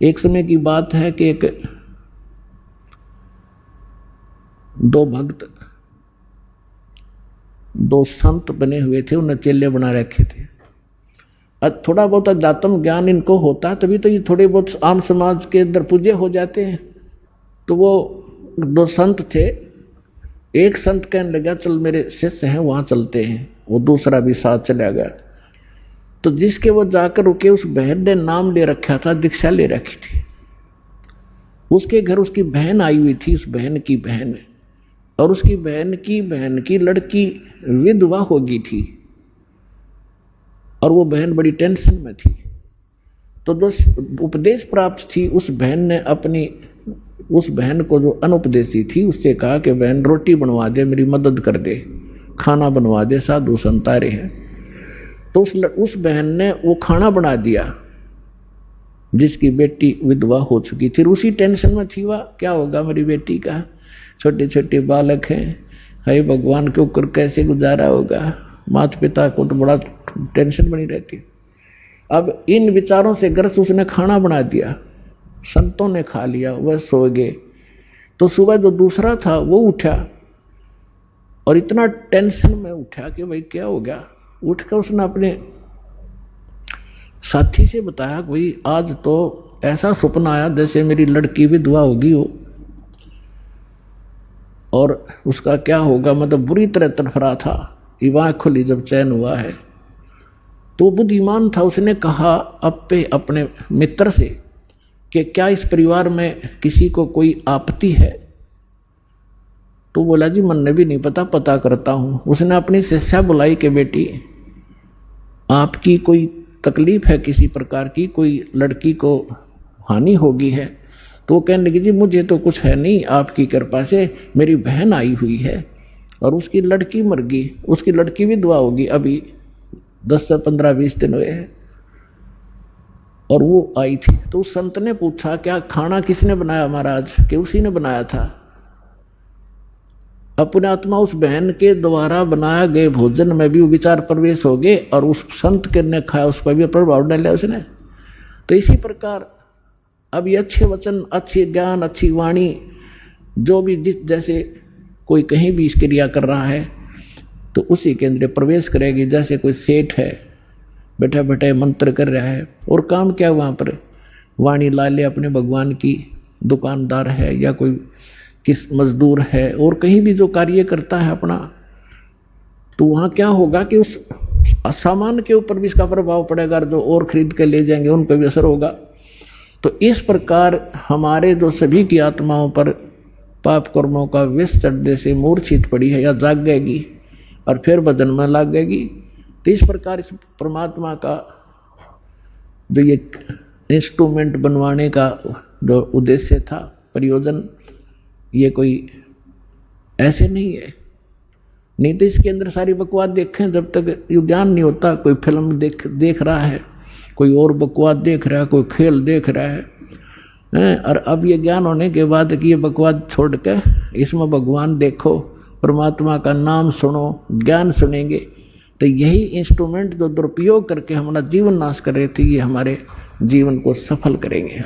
एक समय की बात है कि दो भक्त, दो संत बने हुए थे, उन्हें चेले बना रखे थे। अब थोड़ा बहुत अध्यात्म ज्ञान इनको होता तभी तो ये थोड़े बहुत आम समाज के अंदर पूज्य हो जाते हैं। तो वो दो संत थे, एक संत कहने लगा चल मेरे शिष्य हैं वहाँ चलते हैं, वो दूसरा भी साथ चला गया। तो जिसके वो जाकर रुके उस बहन ने नाम ले रखा था, दीक्षा ले रखी थी। उसके घर उसकी बहन आई हुई थी, उस बहन की बहन, और उसकी बहन की लड़की विधवा हो गई थी और वो बहन बड़ी टेंशन में थी। तो जो उपदेश प्राप्त थी उस बहन ने अपनी उस बहन को जो अनुपदेशी थी उससे कहा कि बहन रोटी बनवा दे, मेरी मदद कर दे, खाना बनवा दे, साधु संत आ रहे हैं। तो उस बहन ने वो खाना बना दिया जिसकी बेटी विधवा हो चुकी थी। उसी टेंशन में थी वह, क्या होगा मेरी बेटी का, छोटे छोटे बालक हैं, हे भगवान के ऊपर कैसे गुजारा होगा, माता पिता को तो बड़ा टेंशन बनी रहती। अब इन विचारों से ग्रस्त उसने खाना बना दिया, संतों ने खा लिया, वह सो गए। तो सुबह जो दूसरा था वो उठा और इतना टेंशन में उठा कि भाई क्या हो गया। उठकर उसने अपने साथी से बताया कि भाई आज तो ऐसा सपना आया जैसे मेरी लड़की विधवा होगी हो, और उसका क्या होगा, मतलब बुरी तरह तड़फड़ा था। आँख खुली जब चैन हुआ है तो बुद्धिमान था, उसने कहा अपने मित्र से कि क्या इस परिवार में किसी को कोई आपत्ति है। तो बोला जी मन ने भी नहीं पता करता हूँ। उसने अपनी शिष्या बुलाई कि बेटी आपकी कोई तकलीफ है किसी प्रकार की, कोई लड़की को हानि होगी है। तो वो कहने लगी जी मुझे तो कुछ है नहीं, आपकी कृपा से मेरी बहन आई हुई है और उसकी लड़की मर गई, उसकी लड़की विधवा होगी, अभी 10 से 15-20 दिन हुए हैं और वो आई थी। तो उस संत ने पूछा क्या खाना किसने बनाया महाराज, कि उसी ने बनाया था। अपने आत्मा उस बहन के द्वारा बनाया गए भोजन में भी वो विचार प्रवेश हो गए और उस संत के ने खाया उस पर भी प्रभाव डाला उसने। तो इसी प्रकार अब ये अच्छे वचन, अच्छे ज्ञान, अच्छी वाणी जो भी जिस जैसे कोई कहीं भी क्रिया कर रहा है तो उसी के अंदर प्रवेश करेगी। जैसे कोई सेठ है बैठा बैठा मंत्र कर रहा है और काम क्या वहाँ पर वाणी ला ले अपने भगवान की, दुकानदार है या कोई किस मजदूर है और कहीं भी जो कार्य करता है अपना, तो वहाँ क्या होगा कि उस सामान के ऊपर भी इसका प्रभाव पड़ेगा, जो और खरीद के ले जाएंगे उन पर भी असर होगा। तो इस प्रकार हमारे जो सभी की आत्माओं पर पाप कर्मों का विष चढ़ने से मूर्छित पड़ी है या जाग जाएगी और फिर बदन में लग जाएगी। तो इस प्रकार इस परमात्मा का जो ये इंस्ट्रूमेंट बनवाने का जो उद्देश्य था, प्रयोजन, ये कोई ऐसे नहीं है। नहीं तो इसके अंदर सारी बकवास देखें, जब तक ये ज्ञान नहीं होता, कोई फिल्म देख रहा है, कोई और बकवास देख रहा है, कोई खेल देख रहा है, और अब ये ज्ञान होने के बाद कि ये बकवास छोड़ के इसमें भगवान देखो, परमात्मा का नाम सुनो, ज्ञान सुनेंगे, तो यही इंस्ट्रूमेंट जो दुरुपयोग करके हमारा जीवन नाश कर रहे थे ये हमारे जीवन को सफल करेंगे।